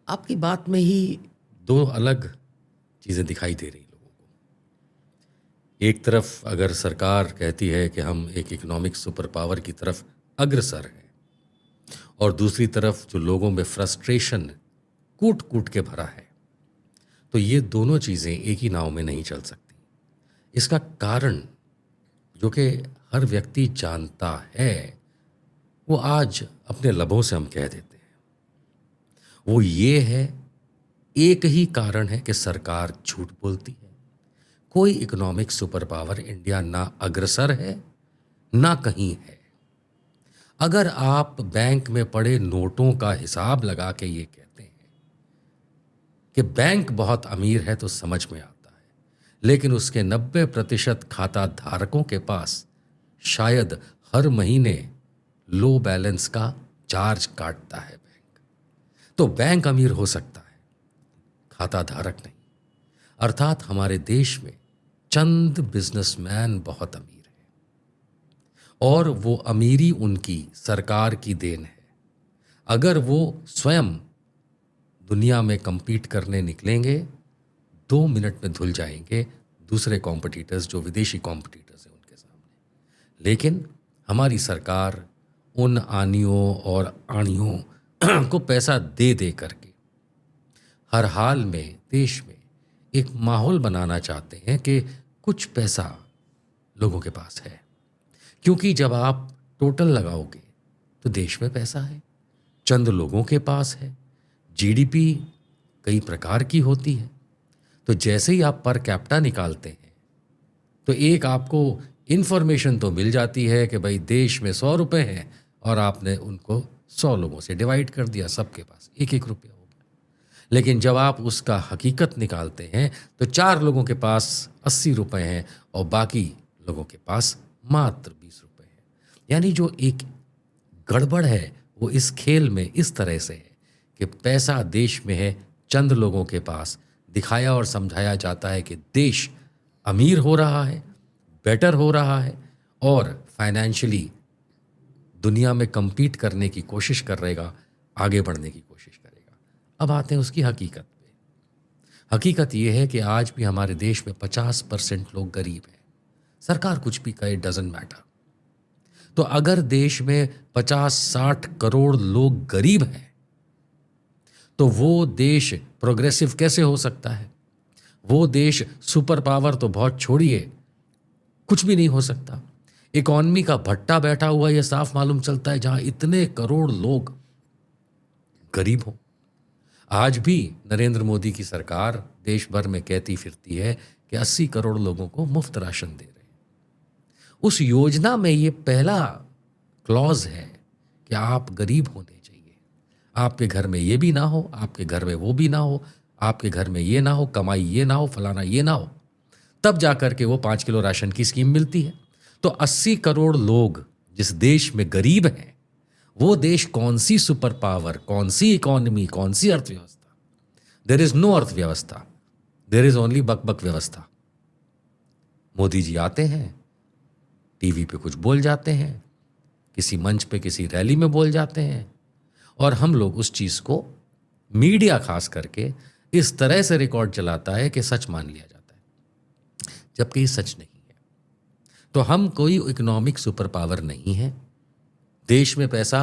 आपकी बात में ही दो अलग चीज़ें दिखाई दे रही लोगों को। एक तरफ अगर सरकार कहती है कि हम एक इकोनॉमिक सुपर पावर की तरफ अग्रसर हैं, और दूसरी तरफ जो लोगों में फ्रस्ट्रेशन कूट कूट के भरा है, तो ये दोनों चीज़ें एक ही नाव में नहीं चल सकती। इसका कारण जो कि हर व्यक्ति जानता है, वो आज अपने लबों से हम कह देते हैं। वो ये है, एक ही कारण है कि सरकार झूठ बोलती है। कोई इकोनॉमिक सुपर पावर इंडिया ना अग्रसर है, ना कहीं है। अगर आप बैंक में पड़े नोटों का हिसाब लगा के ये कहते हैं कि बैंक बहुत अमीर है, तो समझ में आता है। लेकिन उसके 90% खाता धारकों के पास शायद हर महीने लो बैलेंस का चार्ज काटता है बैंक। तो बैंक अमीर हो सकता है, खाता धारक नहीं। अर्थात हमारे देश में चंद बिजनेसमैन बहुत अमीर हैं, और वो अमीरी उनकी सरकार की देन है। अगर वो स्वयं दुनिया में compete करने निकलेंगे, 2 मिनट में धुल जाएंगे दूसरे कॉम्पिटिटर्स, जो विदेशी कॉम्पिटिटर्स हैं, उनके सामने। लेकिन हमारी सरकार उन आनियों और आनियों को पैसा दे दे करके हर हाल में देश में एक माहौल बनाना चाहते हैं कि कुछ पैसा लोगों के पास है। क्योंकि जब आप टोटल लगाओगे तो देश में पैसा है, चंद लोगों के पास है। जीडीपी कई प्रकार की होती है। तो जैसे ही आप पर कैपिटा निकालते हैं, तो एक आपको इन्फॉर्मेशन तो मिल जाती है कि भाई देश में 100 रुपए हैं, और आपने उनको 100 लोगों से डिवाइड कर दिया, सबके पास 1-1 रुपया हो गया। लेकिन जब आप उसका हकीकत निकालते हैं, तो 4 लोगों के पास 80 रुपए हैं, और बाकी लोगों के पास मात्र 20 रुपए हैं। यानी जो एक गड़बड़ है वो इस खेल में इस तरह से है कि पैसा देश में है, चंद लोगों के पास। दिखाया और समझाया जाता है कि देश अमीर हो रहा है, बेटर हो रहा है, और फाइनेंशियली दुनिया में compete करने की कोशिश करेगा, आगे बढ़ने की कोशिश करेगा। अब आते हैं उसकी हकीकत पे। हकीकत ये है कि आज भी हमारे देश में 50% लोग गरीब हैं। सरकार कुछ भी कहे, डजंट मैटर। तो अगर देश में 50-60 करोड़ लोग गरीब हैं, तो वो देश प्रोग्रेसिव कैसे हो सकता है? वो देश सुपर पावर तो बहुत छोड़िए, कुछ भी नहीं हो सकता। इकॉनमी का भट्टा बैठा हुआ यह साफ मालूम चलता है, जहां इतने करोड़ लोग गरीब हों। आज भी नरेंद्र मोदी की सरकार देश भर में कहती फिरती है कि 80 करोड़ लोगों को मुफ्त राशन दे रहे हैं। उस योजना में ये पहला क्लॉज है कि आप गरीब होने चाहिए। आपके घर में ये भी ना हो, आपके घर में वो भी ना हो, आपके घर में ये ना हो, कमाई ये ना हो, फलाना ये ना हो, तब जाकर के वो 5 किलो राशन की स्कीम मिलती है। तो 80 करोड़ लोग जिस देश में गरीब हैं, वो देश कौन सी सुपर पावर, कौन सी इकोनॉमी, कौन सी अर्थव्यवस्था? देयर इज नो अर्थव्यवस्था, देयर इज ओनली बकबक व्यवस्था। मोदी जी आते हैं, टीवी पे कुछ बोल जाते हैं, किसी मंच पे किसी रैली में बोल जाते हैं, और हम लोग उस चीज को, मीडिया खास करके, इस तरह से रिकॉर्ड चलाता है कि सच मान लिया जाता है, जबकि ये सच नहीं है। तो हम कोई इकोनॉमिक सुपर पावर नहीं है। देश में पैसा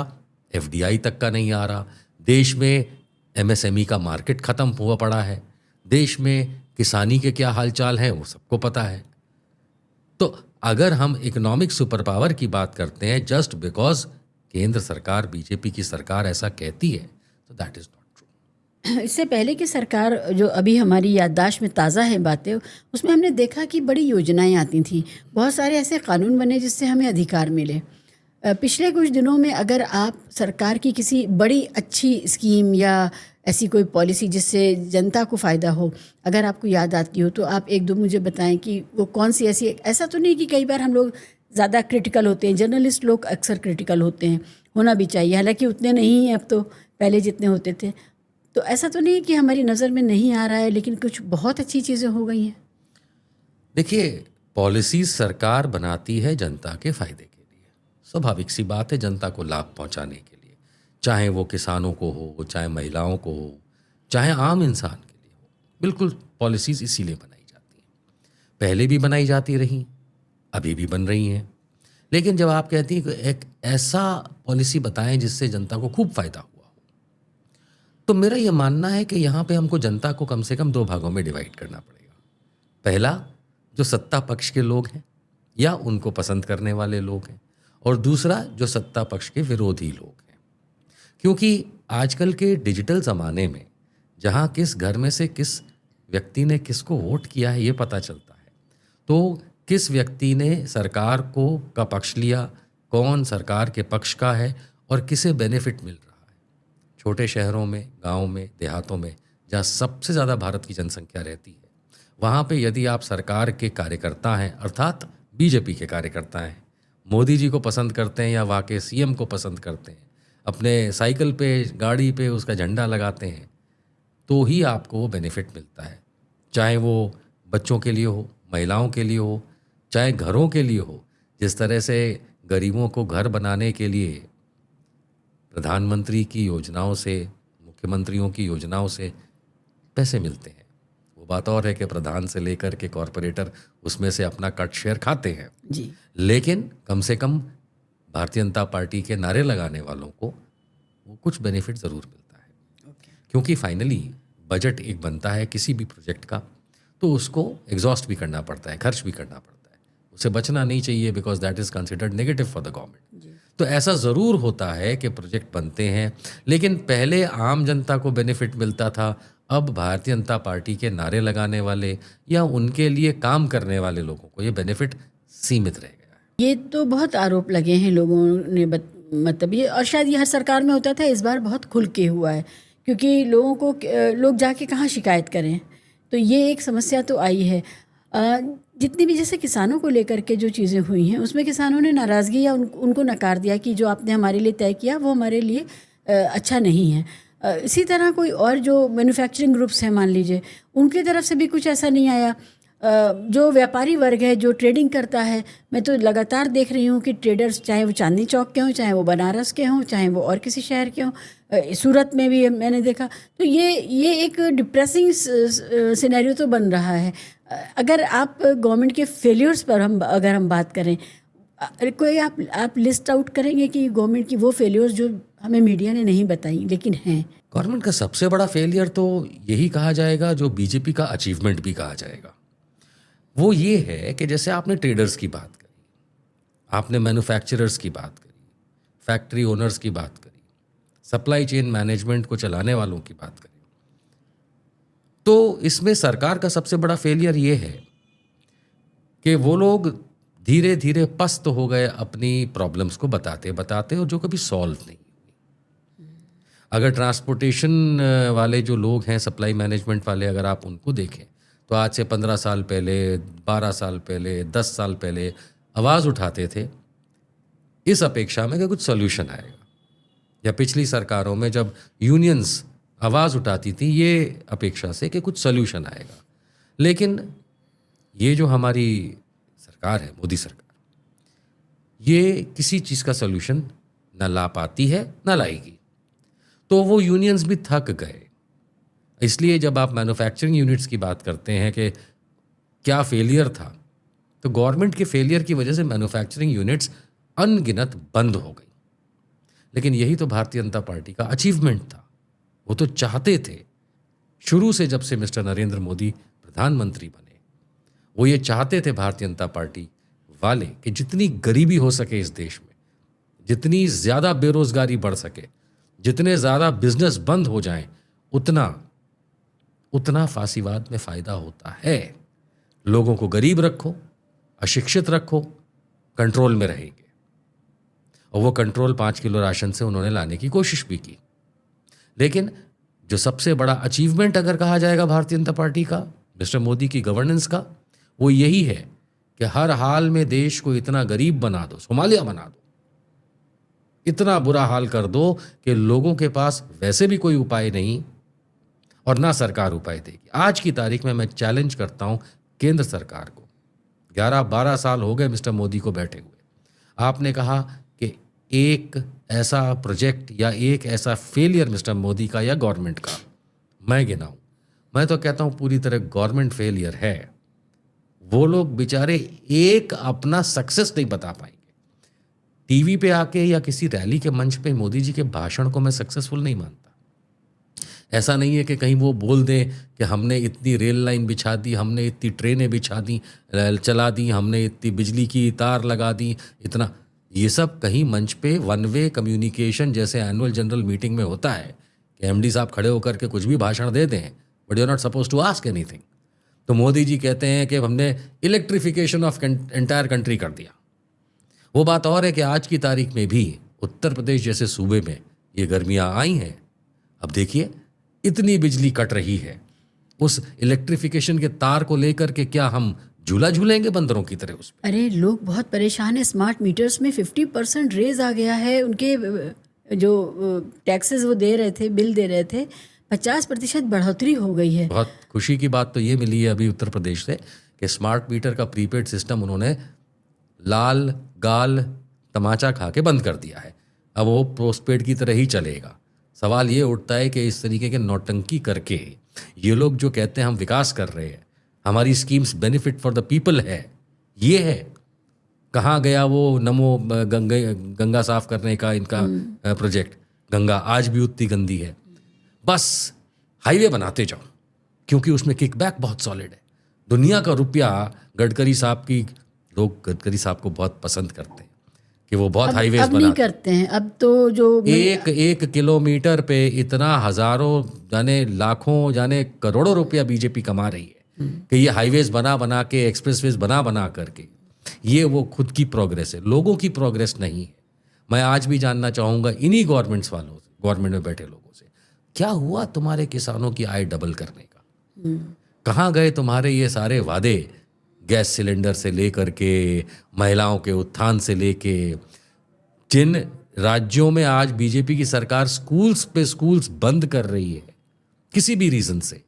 एफडीआई तक का नहीं आ रहा। देश में एमएसएमई का मार्केट खत्म हुआ पड़ा है। देश में किसानी के क्या हालचाल हैं वो सबको पता है। तो अगर हम इकोनॉमिक सुपर पावर की बात करते हैं जस्ट बिकॉज केंद्र सरकार, बीजेपी की सरकार ऐसा कहती है, तो दैट इज नॉट ट्रू। इससे पहले की सरकार जो अभी हमारी याददाश्त में ताज़ा है बातें, उसमें हमने देखा कि बड़ी योजनाएं आती थीं, बहुत सारे ऐसे कानून बने जिससे हमें अधिकार मिले। पिछले कुछ दिनों में अगर आप सरकार की किसी बड़ी अच्छी स्कीम या ऐसी कोई पॉलिसी जिससे जनता को फ़ायदा हो, अगर आपको याद आती हो, तो आप एक दो मुझे बताएं कि वो कौन सी ऐसी। ऐसा तो नहीं कि कई बार हम लोग ज़्यादा क्रिटिकल होते हैं, जर्नलिस्ट लोग अक्सर क्रिटिकल होते हैं, होना भी चाहिए, हालांकि उतने नहीं हैं अब तो, पहले जितने होते थे। तो ऐसा तो नहीं कि हमारी नज़र में नहीं आ रहा है, लेकिन कुछ बहुत अच्छी चीज़ें हो गई हैं। देखिए, पॉलिसी सरकार बनाती है जनता के फायदे के लिए। स्वाभाविक सी बात है, जनता को लाभ पहुंचाने के लिए, चाहे वो किसानों को हो, चाहे महिलाओं को हो, चाहे आम इंसान के लिए हो। बिल्कुल पॉलिसीज़ इसीलिए बनाई जाती हैं, पहले भी बनाई जाती रही, अभी भी बन रही हैं। लेकिन जब आप कहती हैं कि एक ऐसा पॉलिसी बताएं जिससे जनता को खूब फ़ायदा हुआ हो, तो मेरा ये मानना है कि यहाँ पे हमको जनता को कम से कम 2 भागों में डिवाइड करना पड़ेगा। पहला, जो सत्ता पक्ष के लोग हैं या उनको पसंद करने वाले लोग हैं, और दूसरा जो सत्ता पक्ष के विरोधी लोग हैं। क्योंकि आजकल के डिजिटल ज़माने में जहाँ किस घर में से किस व्यक्ति ने किसको वोट किया है ये पता चलता है, तो किस व्यक्ति ने सरकार को का पक्ष लिया, कौन सरकार के पक्ष का है और किसे बेनिफिट मिल रहा है। छोटे शहरों में, गांव में, देहातों में जहाँ सबसे ज़्यादा भारत की जनसंख्या रहती है, वहाँ पे यदि आप सरकार के कार्यकर्ता हैं, अर्थात बीजेपी के कार्यकर्ता हैं, मोदी जी को पसंद करते हैं या वहाँ के सीएम को पसंद करते हैं, अपने साइकिल पे, गाड़ी पे उसका झंडा लगाते हैं, तो ही आपको वो बेनिफिट मिलता है। चाहे वो बच्चों के लिए हो, महिलाओं के लिए हो, चाहे घरों के लिए हो। जिस तरह से गरीबों को घर बनाने के लिए प्रधानमंत्री की योजनाओं से, मुख्यमंत्रियों की योजनाओं से पैसे मिलते हैं, वो बात और है कि प्रधान से लेकर के कॉरपोरेटर उसमें से अपना कट शेयर खाते हैं जी। लेकिन कम से कम भारतीय जनता पार्टी के नारे लगाने वालों को वो कुछ बेनिफिट ज़रूर मिलता है। क्योंकि फाइनली बजट एक बनता है किसी भी प्रोजेक्ट का, तो उसको एग्जॉस्ट भी करना पड़ता है, खर्च भी करना पड़ता है, उससे बचना नहीं चाहिए, because that is considered negative for the government. तो ऐसा ज़रूर होता है कि प्रोजेक्ट बनते हैं, लेकिन पहले आम जनता को बेनिफिट मिलता था, अब भारतीय जनता पार्टी के नारे लगाने वाले या उनके लिए काम करने वाले लोगों को ये बेनिफिट सीमित रह गया है। ये तो बहुत आरोप लगे हैं लोगों ने मतलब ये, और शायद ये हर सरकार में होता था, इस बार बहुत खुल के हुआ है, क्योंकि लोग जाके कहाँ शिकायत करें, तो ये एक समस्या तो आई है। जितनी भी जैसे किसानों को लेकर के जो चीज़ें हुई हैं उसमें किसानों ने नाराज़गी या उनको नकार दिया कि जो आपने हमारे लिए तय किया वो हमारे लिए अच्छा नहीं है। इसी तरह कोई और जो मैन्युफैक्चरिंग ग्रुप्स हैं मान लीजिए, उनकी तरफ से भी कुछ ऐसा नहीं आया। जो व्यापारी वर्ग है, जो ट्रेडिंग करता है, मैं तो लगातार देख रही हूँ कि ट्रेडर्स, चाहे वो चांदनी चौक के हों, चाहे वो बनारस के हों, चाहे वो और किसी शहर के हों, सूरत में भी मैंने देखा, तो ये एक डिप्रेसिंग सिनेरियो तो बन रहा है। अगर आप गवर्नमेंट के फेलियर्स पर अगर हम बात करें, कोई आप लिस्ट आउट करेंगे कि गवर्नमेंट की वो फेलियर्स जो हमें मीडिया ने नहीं बताई लेकिन हैं? गवर्नमेंट का सबसे बड़ा फेलियर तो यही कहा जाएगा, जो बीजेपी का अचीवमेंट भी कहा जाएगा, वो ये है कि जैसे आपने ट्रेडर्स की बात करी, आपने मैन्युफैक्चरर्स की बात करी, फैक्ट्री ओनर्स की बात करी, सप्लाई चेन मैनेजमेंट को चलाने वालों की बात करी, तो इसमें सरकार का सबसे बड़ा फेलियर ये है कि वो लोग धीरे धीरे पस्त हो गए अपनी प्रॉब्लम्स को बताते बताते, और जो कभी सॉल्व नहीं हुई। अगर ट्रांसपोर्टेशन वाले जो लोग हैं, सप्लाई मैनेजमेंट वाले, अगर आप उनको देखें तो आज से 15 साल पहले, 12 साल पहले, 10 साल पहले आवाज़ उठाते थे इस अपेक्षा में कि कुछ सोल्यूशन आएगा, या पिछली सरकारों में जब यूनियंस आवाज़ उठाती थी ये अपेक्षा से कि कुछ सोल्यूशन आएगा। लेकिन ये जो हमारी सरकार है, मोदी सरकार, ये किसी चीज़ का सोल्यूशन न ला पाती है, न लाएगी। तो वो यूनियंस भी थक गए। इसलिए जब आप मैन्युफैक्चरिंग यूनिट्स की बात करते हैं कि क्या फेलियर था, तो गवर्नमेंट के फेलियर की वजह से मैन्युफैक्चरिंग यूनिट्स अनगिनत बंद हो गई। लेकिन यही तो भारतीय जनता पार्टी का अचीवमेंट था। वो तो चाहते थे शुरू से, जब से मिस्टर नरेंद्र मोदी प्रधानमंत्री बने, वो ये चाहते थे भारतीय जनता पार्टी वाले कि जितनी गरीबी हो सके इस देश में, जितनी ज़्यादा बेरोजगारी बढ़ सके, जितने ज़्यादा बिजनेस बंद हो जाएं, उतना फासीवाद में फ़ायदा होता है। लोगों को गरीब रखो, अशिक्षित रखो, कंट्रोल में रहेंगे। और वो कंट्रोल 5 किलो राशन से उन्होंने लाने की कोशिश भी की। लेकिन जो सबसे बड़ा अचीवमेंट अगर कहा जाएगा भारतीय जनता पार्टी का, मिस्टर मोदी की गवर्नेंस का, वो यही है कि हर हाल में देश को इतना गरीब बना दो, सोमालिया बना दो, इतना बुरा हाल कर दो कि लोगों के पास वैसे भी कोई उपाय नहीं और ना सरकार उपाय देगी। आज की तारीख में मैं चैलेंज करता हूं केंद्र सरकार को, 11-12 साल हो गए मिस्टर मोदी को बैठे हुए। आपने कहा कि एक ऐसा प्रोजेक्ट या एक ऐसा फेलियर मिस्टर मोदी का या गवर्नमेंट का मैं गिनाऊं, मैं तो कहता हूं पूरी तरह गवर्नमेंट फेलियर है। वो लोग बेचारे एक अपना सक्सेस नहीं बता पाएंगे। टीवी पे आके या किसी रैली के मंच पे मोदी जी के भाषण को मैं सक्सेसफुल नहीं मानता। ऐसा नहीं है कि कहीं वो बोल दें कि हमने इतनी रेल लाइन बिछा दी, हमने इतनी ट्रेनें बिछा दी, चला दी, हमने इतनी बिजली की तार लगा दी, इतना। ये सब कहीं मंच पे वन वे कम्युनिकेशन जैसे एनुअल जनरल मीटिंग में होता है कि एमडी साहब खड़े होकर के कुछ भी भाषण दे दें, but you are not suppose to ask anything. तो मोदी जी कहते हैं कि हमने इलेक्ट्रिफिकेशन ऑफ एंटायर कंट्री कर दिया। वो बात और है कि आज की तारीख में भी उत्तर प्रदेश जैसे सूबे में ये गर्मियां आई हैं। अब देखिए इतनी बिजली कट रही है, उस इलेक्ट्रिफिकेशन के तार को लेकर के क्या हम झूला झूलेंगे बंदरों की तरह उस पे? अरे लोग बहुत परेशान हैं। स्मार्ट मीटर्स में 50% रेज आ गया है। उनके जो टैक्सेस वो दे रहे थे, बिल दे रहे थे, 50% बढ़ोतरी हो गई है। बहुत खुशी की बात तो ये मिली है अभी उत्तर प्रदेश से कि स्मार्ट मीटर का प्रीपेड सिस्टम उन्होंने लाल गाल तमाचा खा के बंद कर दिया है। अब वो पोस्टपेड की तरह ही चलेगा। सवाल ये उठता है कि इस तरीके के नौटंकी करके ये लोग जो कहते हैं हम विकास कर रहे हैं, हमारी schemes benefit for the people है, ये है, कहाँ गया वो नमो गंगा साफ करने का इनका प्रोजेक्ट? गंगा आज भी उतनी गंदी है। बस हाईवे बनाते जाओ क्योंकि उसमें किकबैक बहुत सॉलिड है। दुनिया का रुपया गडकरी साहब की, लोग गडकरी साहब को बहुत पसंद करते हैं कि वो बहुत हाईवेज अब नहीं बनाते करते हैं। अब तो जो एक किलोमीटर पे इतना हजारों जाने लाखों जाने करोड़ों रुपया बीजेपी कमा रही है कि ये हाईवेज बना बना के, एक्सप्रेसवेज बना बना करके, ये वो खुद की प्रोग्रेस है, लोगों की प्रोग्रेस नहीं है। मैं आज भी जानना चाहूँगा इन्हीं गवर्नमेंट्स वालों से, गवर्नमेंट में बैठे लोगों से, क्या हुआ तुम्हारे किसानों की आय डबल करने का? कहाँ गए तुम्हारे ये सारे वादे? गैस सिलेंडर से लेकर के, महिलाओं के उत्थान से लेके, जिन राज्यों में आज बीजेपी की सरकार स्कूल्स पे स्कूल्स बंद कर रही है किसी भी रीजन से,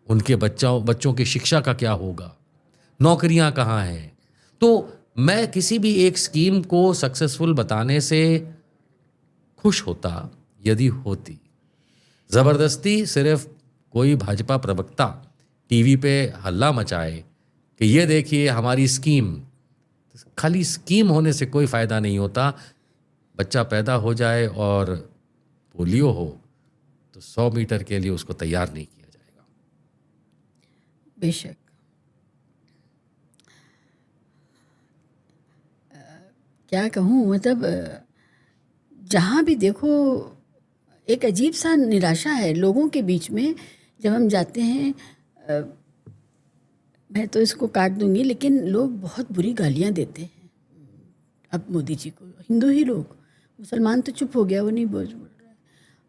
उनके बच्चों की शिक्षा का क्या होगा? नौकरियां कहाँ हैं? तो मैं किसी भी एक स्कीम को सक्सेसफुल बताने से खुश होता यदि होती। जबरदस्ती सिर्फ कोई भाजपा प्रवक्ता टीवी पे हल्ला मचाए कि ये देखिए हमारी स्कीम, खाली स्कीम होने से कोई फायदा नहीं होता। बच्चा पैदा हो जाए और पोलियो हो तो 100 मीटर के लिए उसको तैयार नहीं किया जाएगा। बेशक क्या कहूँ, मतलब जहाँ भी देखो एक अजीब सा निराशा है लोगों के बीच में। जब हम जाते हैं, मैं तो इसको काट दूंगी, लेकिन लोग बहुत बुरी गालियाँ देते हैं अब मोदी जी को। हिंदू ही लोग, मुसलमान तो चुप हो गया, वो नहीं बोल रहा है,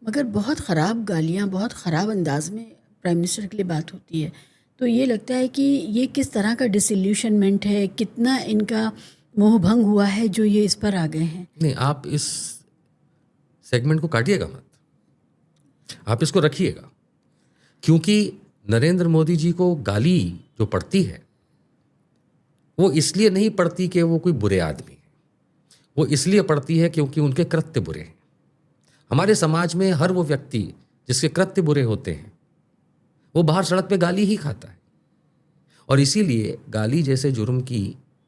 मगर बहुत ख़राब गालियाँ, बहुत ख़राब अंदाज में प्राइम मिनिस्टर के लिए बात होती है। तो ये लगता है कि ये किस तरह का डिसइल्यूशनमेंट है, कितना इनका मोह भंग हुआ है जो ये इस पर आ गए हैं। नहीं, आप इस सेगमेंट को काटिएगा मत, आप इसको रखिएगा, क्योंकि नरेंद्र मोदी जी को गाली जो पड़ती है वो इसलिए नहीं पड़ती कि वो कोई बुरे आदमी है, वो इसलिए पड़ती है क्योंकि उनके कृत्य बुरे हैं। हमारे समाज में हर वो व्यक्ति जिसके कृत्य बुरे होते हैं वो बाहर सड़क पे गाली ही खाता है, और इसीलिए गाली जैसे जुर्म की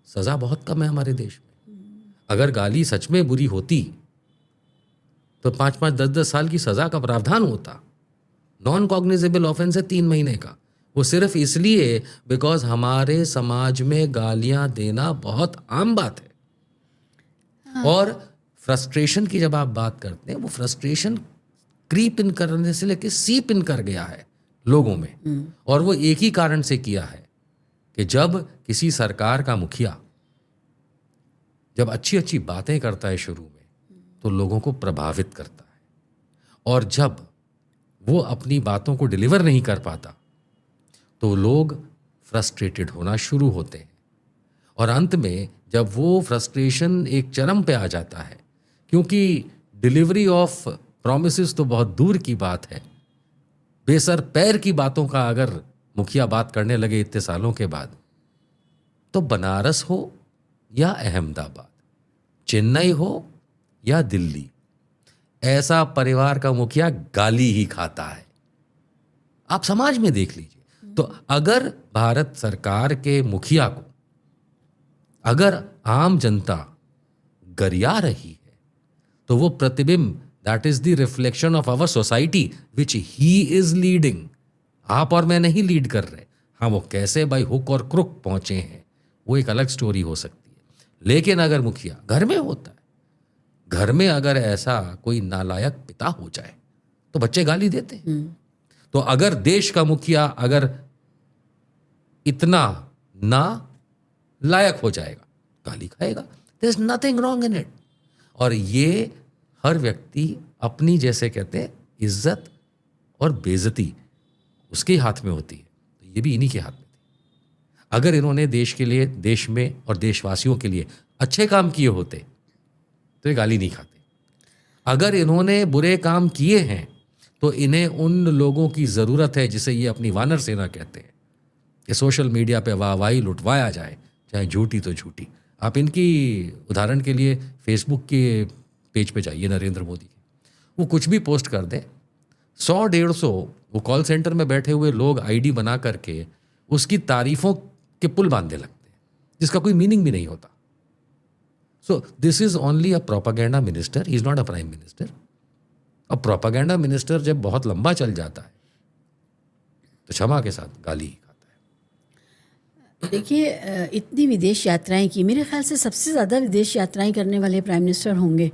सज़ा बहुत कम है हमारे देश में। अगर गाली सच में बुरी होती तो 5-5, 10-10 साल की सज़ा का प्रावधान होता। नॉन कॉग्निजेबल ऑफेंस है 3 महीने का, वो सिर्फ इसलिए बिकॉज हमारे समाज में गालियां देना बहुत आम बात है। हाँ। और फ्रस्ट्रेशन की जब आप बात करते हैं, वो फ्रस्ट्रेशन क्रीप इन करने से लेके सीप इन कर गया है लोगों में, और वो एक ही कारण से किया है कि जब किसी सरकार का मुखिया जब अच्छी अच्छी बातें करता है शुरू में तो लोगों को प्रभावित करता है, और जब वो अपनी बातों को डिलीवर नहीं कर पाता तो लोग फ्रस्ट्रेटेड होना शुरू होते हैं, और अंत में जब वो फ्रस्ट्रेशन एक चरम पे आ जाता है, क्योंकि डिलीवरी ऑफ प्रॉमिसेस तो बहुत दूर की बात है, बेसर पैर की बातों का अगर मुखिया बात करने लगे इतने सालों के बाद, तो बनारस हो या अहमदाबाद, चेन्नई हो या दिल्ली, ऐसा परिवार का मुखिया गाली ही खाता है। आप समाज में देख लीजिए। तो अगर भारत सरकार के मुखिया को अगर आम जनता गरिया रही है तो वो प्रतिबिंब, that is the reflection of our society which he is leading. आप और मैं नहीं लीड कर रहे। हाँ, वो कैसे बाई हुक और क्रुक पहुंचे हैं वो एक अलग स्टोरी हो सकती है। लेकिन अगर मुखिया घर में होता है, घर में अगर ऐसा कोई नालायक पिता हो जाए तो बच्चे गाली देते हैं। तो अगर देश का मुखिया अगर इतना ना लायक हो जाएगा, गाली खाएगा। There is nothing wrong in it. और ये हर व्यक्ति अपनी, जैसे कहते हैं, इज्जत और बेइज्जती उसके हाथ में होती है। तो ये भी इन्हीं के हाथ में थी। अगर इन्होंने देश के लिए, देश में और देशवासियों के लिए अच्छे काम किए होते तो ये गाली नहीं खाते। अगर इन्होंने बुरे काम किए हैं तो इन्हें उन लोगों की ज़रूरत है जिसे ये अपनी वानर सेना कहते हैं, कि सोशल मीडिया पे वाहवाही लुटवाया जाए, चाहे झूठी तो झूठी। आप इनकी उदाहरण के लिए फेसबुक के पेज पे जाइए, नरेंद्र मोदी के, वो कुछ भी पोस्ट कर दें, 100-150 वो कॉल सेंटर में बैठे हुए लोग आईडी बना करके उसकी तारीफों के पुल बांधने लगते हैं, जिसका कोई मीनिंग भी नहीं होता। So this is only a propaganda minister, he is not a prime minister. अब प्रोपागेंडा मिनिस्टर जब बहुत लंबा चल जाता है तो क्षमा के साथ गाली ही खाता है। देखिए, इतनी विदेश यात्राएं की, मेरे ख्याल से सबसे ज़्यादा विदेश यात्राएं करने वाले प्राइम मिनिस्टर होंगे।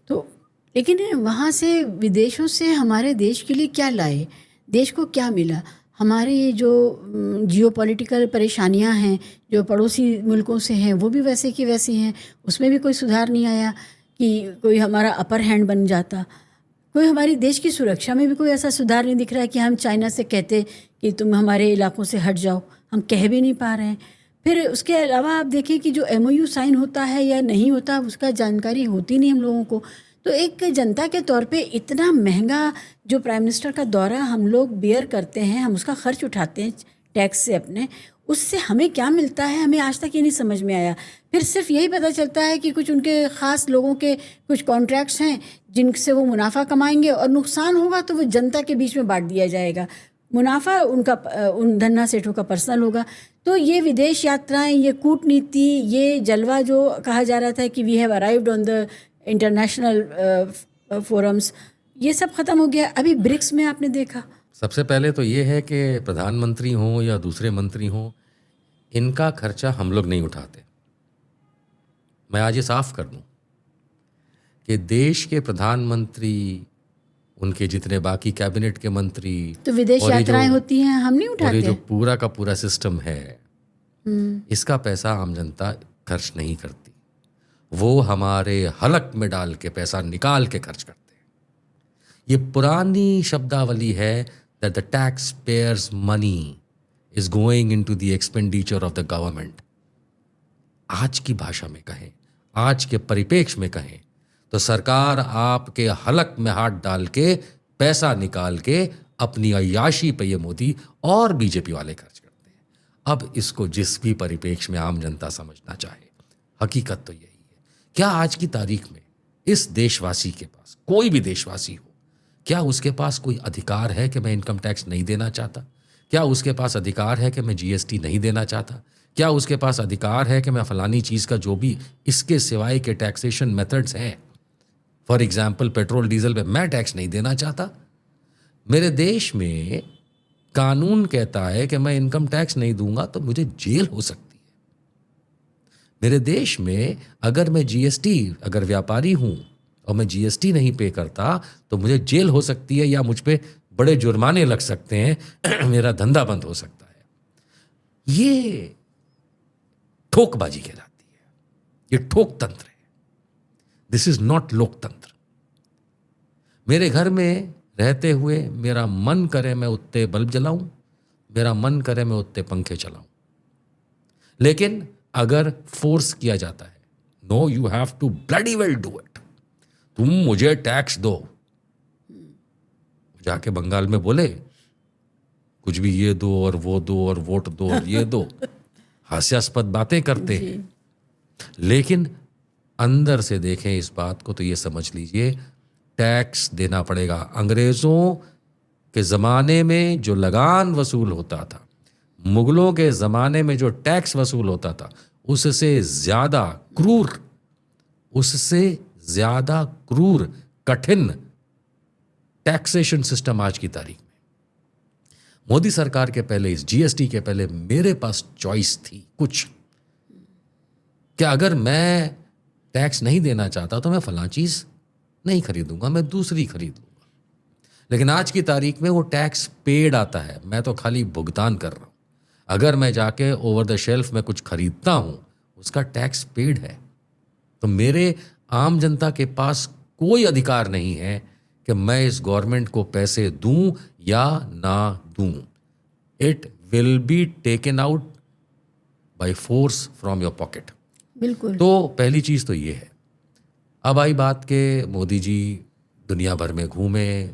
तो लेकिन वहाँ से, विदेशों से हमारे देश के लिए क्या लाए, देश को क्या मिला? हमारे ये जो जियोपॉलिटिकल परेशानियां हैं जो पड़ोसी मुल्कों से हैं, वो भी वैसे की वैसी हैं, उसमें भी कोई सुधार नहीं आया कि कोई हमारा अपर हैंड बन जाता। कोई हमारी देश की सुरक्षा में भी कोई ऐसा सुधार नहीं दिख रहा है कि हम चाइना से कहते कि तुम हमारे इलाकों से हट जाओ, हम कह भी नहीं पा रहे हैं। फिर उसके अलावा आप देखें कि जो MOU साइन होता है या नहीं होता, उसका जानकारी होती नहीं हम लोगों को। तो एक जनता के तौर पे इतना महंगा जो प्राइम मिनिस्टर का दौरा हम लोग बेयर करते हैं, हम उसका खर्च उठाते हैं टैक्स से अपने, उससे हमें क्या मिलता है, हमें आज तक ये नहीं समझ में आया। फिर सिर्फ यही पता चलता है कि कुछ उनके ख़ास लोगों के कुछ कॉन्ट्रैक्ट्स हैं जिनसे वो मुनाफा कमाएंगे, और नुकसान होगा तो वो जनता के बीच में बांट दिया जाएगा। मुनाफा उनका, उन धन्ना सेठों का पर्सनल होगा। तो ये विदेश यात्राएं, ये कूटनीति, ये जलवा जो कहा जा रहा था कि we have arrived on the international forums, ये सब ख़त्म हो गया। अभी ब्रिक्स में आपने देखा, सबसे पहले तो ये है कि प्रधानमंत्री हों या दूसरे मंत्री हों, इनका खर्चा हम लोग नहीं उठाते। मैं आज ये साफ कर दूं कि देश के प्रधानमंत्री, उनके जितने बाकी कैबिनेट के मंत्री, तो विदेश और ये यात्राएं जो- होती हैं, हम नहीं और ये उठाते। जो पूरा का पूरा सिस्टम है, इसका पैसा आम जनता खर्च नहीं करती। वो हमारे हलक में डाल के पैसा निकाल के खर्च करते हैं। ये पुरानी शब्दावली है that the taxpayers' money is going into the expenditure of the government. आज की भाषा में कहें, आज के परिपेक्ष में कहें, तो सरकार आपके हलक में हाथ डाल के पैसा निकाल के अपनी अय्याशी पे ये मोदी और बीजेपी वाले खर्च करते हैं। अब इसको जिस भी परिपेक्ष में आम जनता समझना चाहे, हकीकत तो यही है। क्या आज की तारीख में इस देशवासी के पास, कोई भी देशवासी हो, क्या उसके पास कोई अधिकार है कि मैं इनकम टैक्स नहीं देना चाहता? क्या उसके पास अधिकार है कि मैं GST नहीं देना चाहता? क्या उसके पास अधिकार है कि मैं फलानी चीज़ का जो भी इसके सिवाय के टैक्सेशन मेथड्स हैं, फॉर एग्जाम्पल पेट्रोल डीजल पे मैं टैक्स नहीं देना चाहता? मेरे देश में कानून कहता है कि मैं इनकम टैक्स नहीं दूंगा तो मुझे जेल हो सकती है। मेरे देश में अगर मैं GST, अगर व्यापारी हूं और मैं GST नहीं पे करता तो मुझे जेल हो सकती है या मुझ पे बड़े जुर्माने लग सकते हैं, मेरा धंधा बंद हो सकता है। ये ठोकबाजी कहलाती है, ये ठोक तंत्र है। दिस इज नॉट लोकतंत्र। मेरे घर में रहते हुए मेरा मन करे मैं उतने बल्ब जलाऊं, मेरा मन करे मैं उतने पंखे चलाऊं, लेकिन अगर फोर्स किया जाता है, no you have to bloody well do it, तुम मुझे टैक्स दो, जाके बंगाल में बोले कुछ भी ये दो और वो दो और वोट दो और ये दो, हास्यास्पद बातें करते हैं। लेकिन अंदर से देखें इस बात को तो ये समझ लीजिए टैक्स देना पड़ेगा। अंग्रेजों के ज़माने में जो लगान वसूल होता था, मुगलों के ज़माने में जो टैक्स वसूल होता था, उससे ज़्यादा क्रूर, उससे ज़्यादा क्रूर, कठिन टैक्सेशन सिस्टम आज की तारीख में। मोदी सरकार के पहले, इस जीएसटी के पहले मेरे पास चॉइस थी कुछ, कि अगर मैं टैक्स नहीं देना चाहता तो मैं फलां चीज़ नहीं खरीदूंगा, मैं दूसरी खरीद लूंगा। लेकिन आज की तारीख में वो टैक्स पेड आता है, मैं तो खाली भुगतान कर रहा हूँ। अगर मैं जाके ओवर द शेल्फ में कुछ खरीदता हूँ, उसका टैक्स पेड है। तो मेरे आम जनता के पास कोई अधिकार नहीं है कि मैं इस गवर्नमेंट को पैसे दूं या ना दूं। It will be taken out by force from your pocket. बिल्कुल। तो पहली चीज़ तो ये है। अब आई बात के मोदी जी दुनिया भर में घूमे,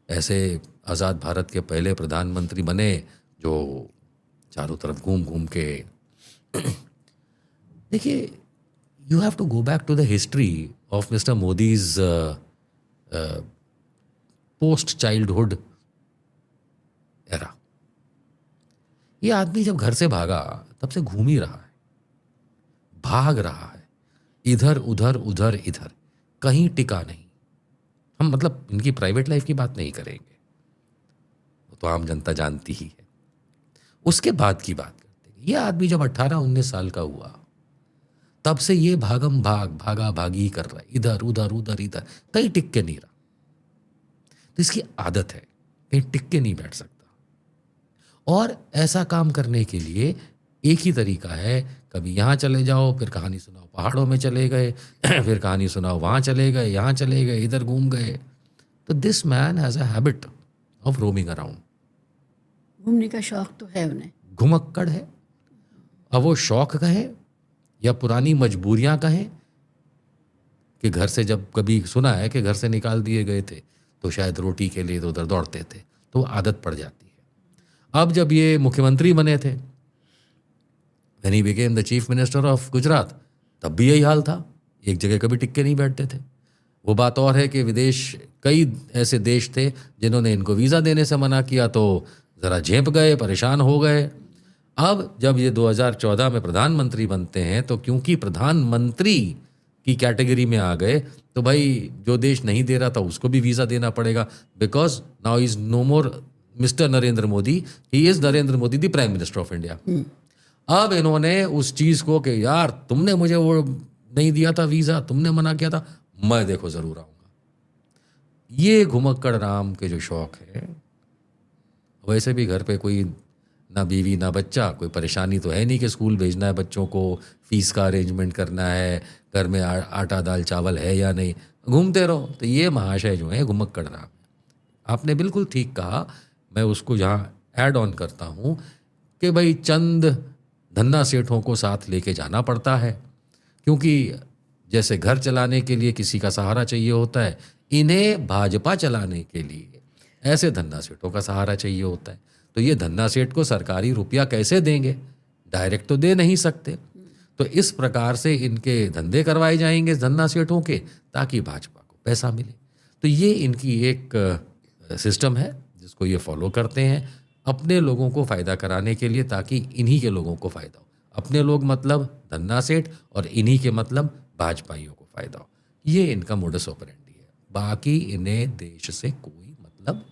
ऐसे आज़ाद भारत के पहले प्रधानमंत्री बने जो चारों तरफ घूम घूम के देखिए, you have to go back to the history of Mr. Modi's post-childhood era. ये आदमी जब घर से भागा तब से घूम ही रहा है, भाग रहा है, इधर उधर उधर इधर, कहीं टिका नहीं। हम मतलब इनकी प्राइवेट लाइफ की बात नहीं करेंगे, वो तो आम जनता जानती ही है। उसके बाद की बात करते हैं। ये आदमी जब 18-19 साल का हुआ तब से ये भागम भाग, भागा भागी कर रहा है, इधर उधर उधर इधर, कहीं टिक के नहीं रहा। तो इसकी आदत है, कहीं टिक के नहीं बैठ सकता। और ऐसा काम करने के लिए एक ही तरीका है, कभी यहाँ चले जाओ, फिर कहानी सुनाओ पहाड़ों में चले गए, फिर कहानी सुनाओ वहाँ चले गए, यहाँ चले गए, इधर घूम गए। तो this man has a habit of roaming around. घूमने का शौक तो है उन्हें, घुमक्कड़ है। अब वो शौक कहें या पुरानी मजबूरियां कहें, कि घर से जब कभी सुना है कि घर से निकाल दिए गए थे तो शायद रोटी के लिए तो उधर दौड़ते थे, तो आदत पड़ जाती है। अब जब ये मुख्यमंत्री बने थे, when he became the chief minister of Gujarat, तब भी यही हाल था, एक जगह कभी टिक के नहीं बैठते थे। वो बात और है कि विदेश, कई ऐसे देश थे जिन्होंने इनको वीज़ा देने से मना किया तो ज़रा झेंप गए, परेशान हो गए। अब जब ये 2014 में प्रधानमंत्री बनते हैं तो क्योंकि प्रधानमंत्री की कैटेगरी में आ गए, तो भाई जो देश नहीं दे रहा था उसको भी वीज़ा देना पड़ेगा, because now is no more mister Narendra Modi, he is Narendra Modi the prime minister of India. अब इन्होंने उस चीज़ को कि यार तुमने मुझे वो नहीं दिया था वीज़ा, तुमने मना किया था, मैं देखो ज़रूर आऊँगा। ये घुमक्कड़ राम के जो शौक है, वैसे भी घर पे कोई ना बीवी ना बच्चा, कोई परेशानी तो है नहीं कि स्कूल भेजना है बच्चों को, फीस का अरेंजमेंट करना है, घर में आटा दाल चावल है या नहीं, घूमते रहो। तो ये महाशय जो है घुमक्कड़ राम। आपने बिल्कुल ठीक कहा, मैं उसको यहाँ ऐड ऑन करता हूँ कि भाई चंद धन्ना सेठों को साथ लेके जाना पड़ता है, क्योंकि जैसे घर चलाने के लिए किसी का सहारा चाहिए होता है, इन्हें भाजपा चलाने के लिए ऐसे धन्ना सेठों का सहारा चाहिए होता है। तो ये धन्ना सेठ को सरकारी रुपया कैसे देंगे, डायरेक्ट तो दे नहीं सकते। तो इस प्रकार से इनके धंधे करवाए जाएंगे धन्ना सेठों के, ताकि भाजपा को पैसा मिले। तो ये इनकी एक सिस्टम है जिसको ये फॉलो करते हैं अपने लोगों को फ़ायदा कराने के लिए, ताकि इन्हीं के लोगों को फ़ायदा हो। अपने लोग मतलब धन्ना सेठ और इन्हीं के मतलब भाजपाइयों को फ़ायदा हो। ये इनका मोडस ऑपरेंडी है, बाकी इन्हें देश से कोई मतलब